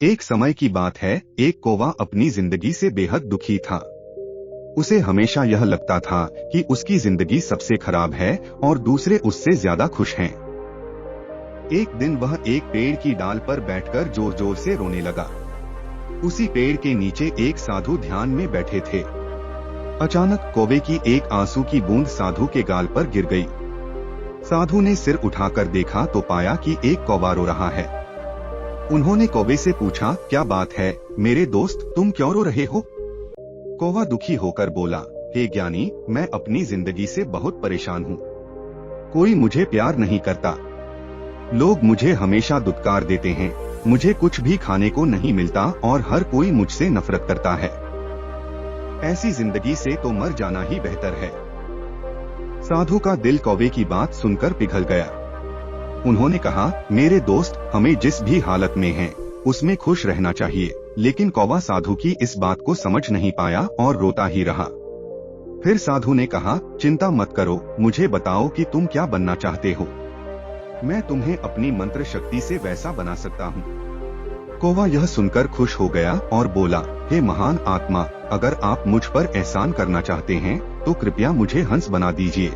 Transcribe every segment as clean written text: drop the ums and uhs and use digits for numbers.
एक समय की बात है, एक कौवा अपनी जिंदगी से बेहद दुखी था। उसे हमेशा यह लगता था कि उसकी जिंदगी सबसे खराब है और दूसरे उससे ज्यादा खुश हैं। एक दिन वह एक पेड़ की डाल पर बैठकर जोर जोर से रोने लगा। उसी पेड़ के नीचे एक साधु ध्यान में बैठे थे। अचानक कौवे की एक आंसू की बूंद साधु के गाल पर गिर गई। साधु ने सिर उठाकर देखा तो पाया कि एक कौवा रो रहा है। उन्होंने कौवे से पूछा, क्या बात है मेरे दोस्त, तुम क्यों रो रहे हो? कौवा दुखी होकर बोला, हे ज्ञानी, मैं अपनी जिंदगी से बहुत परेशान हूँ। कोई मुझे प्यार नहीं करता। लोग मुझे हमेशा दुत्कार देते हैं। मुझे कुछ भी खाने को नहीं मिलता और हर कोई मुझसे नफरत करता है। ऐसी जिंदगी से तो मर जाना ही बेहतर है। साधु का दिल कौवे की बात सुनकर पिघल गया। उन्होंने कहा, मेरे दोस्त, हमें जिस भी हालत में हैं, उसमें खुश रहना चाहिए। लेकिन कौवा साधु की इस बात को समझ नहीं पाया और रोता ही रहा। फिर साधु ने कहा, चिंता मत करो, मुझे बताओ कि तुम क्या बनना चाहते हो। मैं तुम्हें अपनी मंत्र शक्ति से वैसा बना सकता हूँ। कौवा यह सुनकर खुश हो गया और बोला, हे महान आत्मा, अगर आप मुझ पर एहसान करना चाहते हैं तो कृपया मुझे हंस बना दीजिए।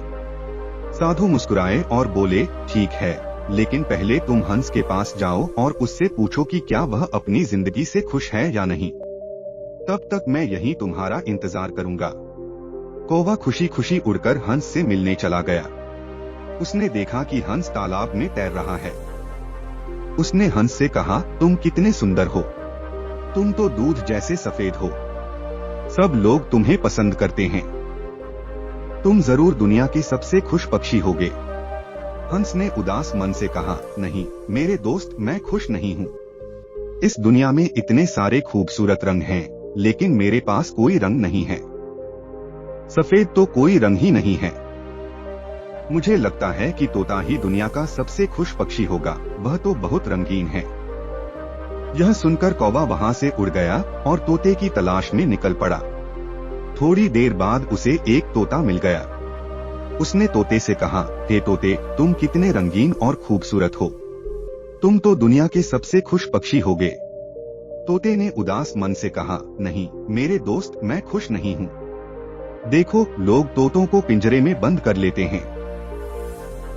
साधु मुस्कुराए और बोले, ठीक है, लेकिन पहले तुम हंस के पास जाओ और उससे पूछो कि क्या वह अपनी जिंदगी से खुश है या नहीं। तब तक मैं यहीं तुम्हारा इंतजार करूंगा। कौवा खुशी खुशी उड़कर हंस से मिलने चला गया। उसने देखा कि हंस तालाब में तैर रहा है। उसने हंस से कहा, तुम कितने सुंदर हो। तुम तो दूध जैसे सफेद हो। सब लोग तुम्हें पसंद करते हैं। तुम जरूर दुनिया के सबसे खुश पक्षी होगे। हंस ने उदास मन से कहा, नहीं मेरे दोस्त, मैं खुश नहीं हूँ। इस दुनिया में इतने सारे खूबसूरत रंग हैं, लेकिन मेरे पास कोई रंग नहीं है। सफेद तो कोई रंग ही नहीं है। मुझे लगता है कि तोता ही दुनिया का सबसे खुश पक्षी होगा, वह तो बहुत रंगीन है। यह सुनकर कौवा वहां से उड़ गया और तोते की तलाश में निकल पड़ा। थोड़ी देर बाद उसे एक तोता मिल गया। उसने तोते से कहा, हे तोते, तुम कितने रंगीन और खूबसूरत हो। तुम तो दुनिया के सबसे खुश पक्षी होगे। तोते ने उदास मन से कहा, नहीं मेरे दोस्त, मैं खुश नहीं हूँ। देखो, लोग तोतों को पिंजरे में बंद कर लेते हैं।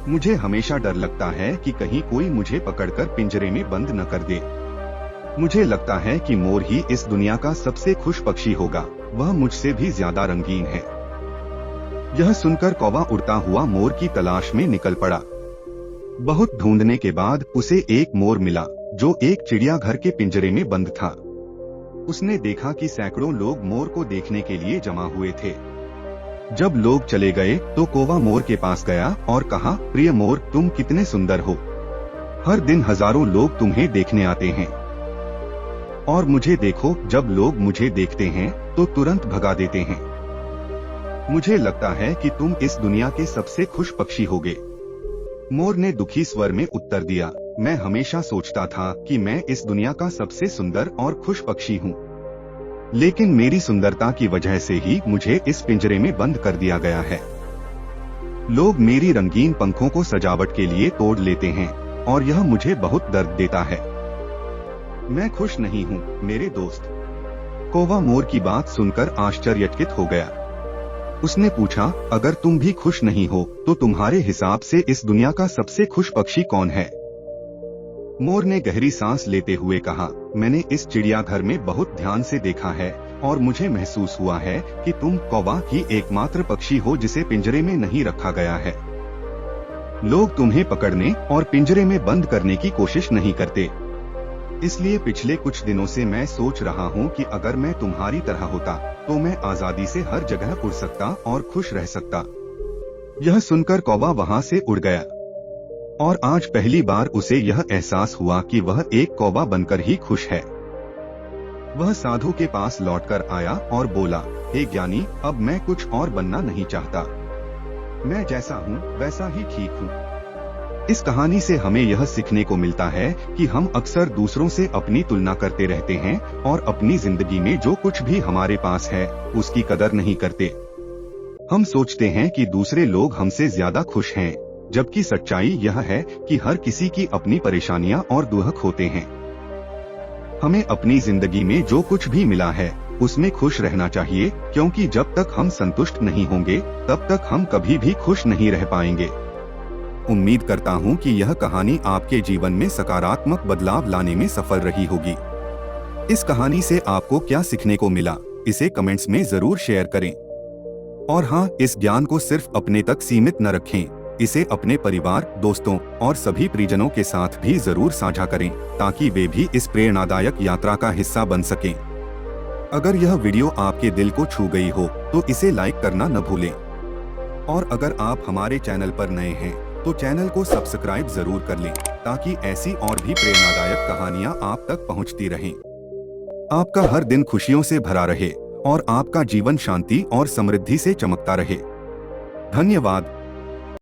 मुझे हमेशा डर लगता है कि कहीं कोई मुझे पकड़कर पिंजरे में बंद न कर दे। मुझे लगता है कि मोर ही इस दुनिया का सबसे खुश पक्षी होगा, वह मुझसे भी ज्यादा रंगीन है। यह सुनकर कौवा उड़ता हुआ मोर की तलाश में निकल पड़ा। बहुत ढूंढने के बाद उसे एक मोर मिला, जो एक चिड़ियाघर के पिंजरे में बंद था। उसने देखा कि सैकड़ों लोग मोर को देखने के लिए जमा हुए थे। जब लोग चले गए तो कौवा मोर के पास गया और कहा, प्रिय मोर, तुम कितने सुंदर हो। हर दिन हजारों लोग तुम्हें देखने आते हैं और मुझे देखो, जब लोग मुझे देखते हैं तो तुरंत भगा देते हैं। मुझे लगता है कि तुम इस दुनिया के सबसे खुश पक्षी होगे। मोर ने दुखी स्वर में उत्तर दिया, मैं हमेशा सोचता था कि मैं इस दुनिया का सबसे सुंदर और खुश पक्षी हूँ, लेकिन मेरी सुंदरता की वजह से ही मुझे इस पिंजरे में बंद कर दिया गया है। लोग मेरी रंगीन पंखों को सजावट के लिए तोड़ लेते हैं और यह मुझे बहुत दर्द देता है। मैं खुश नहीं हूँ मेरे दोस्त। कौवा मोर की बात सुनकर आश्चर्यचकित हो गया। उसने पूछा, अगर तुम भी खुश नहीं हो तो तुम्हारे हिसाब से इस दुनिया का सबसे खुश पक्षी कौन है? मोर ने गहरी सांस लेते हुए कहा, मैंने इस चिड़ियाघर में बहुत ध्यान से देखा है और मुझे महसूस हुआ है कि तुम कौवा ही एकमात्र पक्षी हो जिसे पिंजरे में नहीं रखा गया है। लोग तुम्हें पकड़ने और पिंजरे में बंद करने की कोशिश नहीं करते। इसलिए पिछले कुछ दिनों से मैं सोच रहा हूँ कि अगर मैं तुम्हारी तरह होता तो मैं आजादी से हर जगह उड़ सकता और खुश रह सकता। यह सुनकर कौवा वहां से उड़ गया और आज पहली बार उसे यह एहसास हुआ कि वह एक कौवा बनकर ही खुश है। वह साधु के पास लौटकर आया और बोला, हे ज्ञानी, अब मैं कुछ और बनना नहीं चाहता। मैं जैसा हूँ वैसा ही ठीक हूँ। इस कहानी से हमें यह सीखने को मिलता है कि हम अक्सर दूसरों से अपनी तुलना करते रहते हैं और अपनी जिंदगी में जो कुछ भी हमारे पास है उसकी कदर नहीं करते। हम सोचते हैं कि दूसरे लोग हमसे ज्यादा खुश हैं, जबकि सच्चाई यह है कि हर किसी की अपनी परेशानियां और दुख होते हैं। हमें अपनी जिंदगी में जो कुछ भी मिला है उसमें खुश रहना चाहिए, क्योंकि जब तक हम संतुष्ट नहीं होंगे तब तक हम कभी भी खुश नहीं रह पाएंगे। उम्मीद करता हूँ कि यह कहानी आपके जीवन में सकारात्मक बदलाव लाने में सफल रही होगी। इस कहानी से आपको क्या सीखने को मिला, इसे कमेंट्स में जरूर शेयर करें। और हाँ, इस ज्ञान को सिर्फ अपने तक सीमित न रखें, इसे अपने परिवार, दोस्तों और सभी परिजनों के साथ भी जरूर साझा करें, ताकि वे भी इस प्रेरणादायक यात्रा का हिस्सा बन सकें। अगर यह वीडियो आपके दिल को छू गई हो तो इसे लाइक करना न भूलें। और अगर आप हमारे चैनल पर नए हैं तो चैनल को सब्सक्राइब जरूर कर लें, ताकि ऐसी और भी प्रेरणादायक कहानियां आप तक पहुंचती रहें। आपका हर दिन खुशियों से भरा रहे और आपका जीवन शांति और समृद्धि से चमकता रहे। धन्यवाद।